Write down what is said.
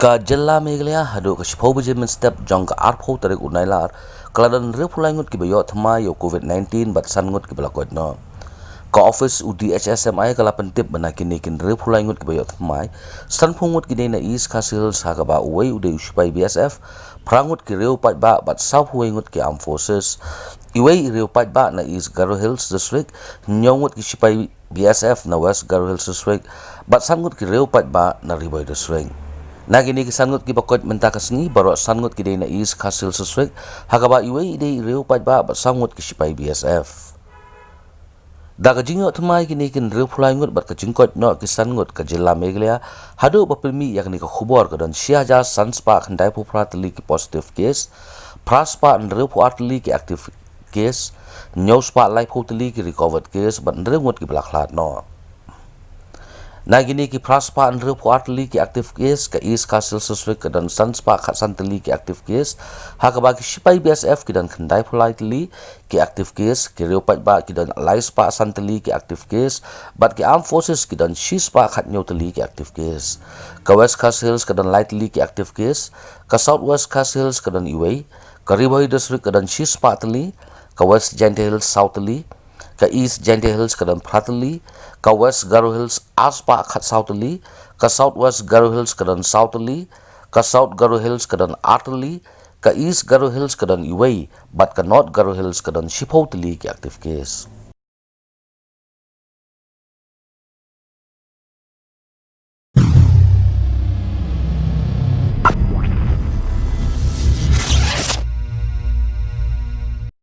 Ka jella meglea hadu ka shpau bejem step jong ka arpho tarik unailar kaladan re pulangut ki bayo thma yo covid-19 bat sangut ki balakot no ka office udhsmi kala pentip bana kini kin re pulangut ki bayo thmai sanphungut ki na is khasil saga ba uwei ude uspai bsf prangut ki reu pat ba bat sau huengut ki armed forces iwei reu pat ba na is Garo Hills district nyongut ki sipai bsf na west Garo Hills district bat sangut ki reu pat ba na Riboy district. Nagini ki sangut ki bakot menta kasngi baro sangut ki na is khasil district hagaba iwei ide reu pat ba bat sangut ki sipai bsf. Daga jingo thmai kini kin reu pulangut bat ka jingkot no ki sangut ka jilla Meghalaya hadu bapilmi yakni ka khubor ka dan siaja sanspa khandai pu pratli ki positive case praspa reu pu atli ki active case nyospa lai phutli ki recovered case bat reu ngut ki blaklat no. Nagini ki praspa reu pu atli ki active case ka is khasil district ka dan sanspa khat santli ki active case hakaba ki sipai bsf ki dan khandai phulai tli ki active case ki reu pat ba ki dan laispa santli ki active case bat ki armed forces ki dan shispa khat nyotli ki active case ka west khasils ka dan lightly ki active case ka southwest khasils ka dan iwei ka Riboy district ka dan shispa tli ka west Jaintia Hills southly ka east Jaintia Hills ka dan pratli ka west Garo Hills aspa khat southly ka southwest Garo Hills ka dan southly ka south Garo Hills ka dan artly ka east Garo Hills ka dan iwei bat ka north Garo Hills ka dan shipotli ki active case.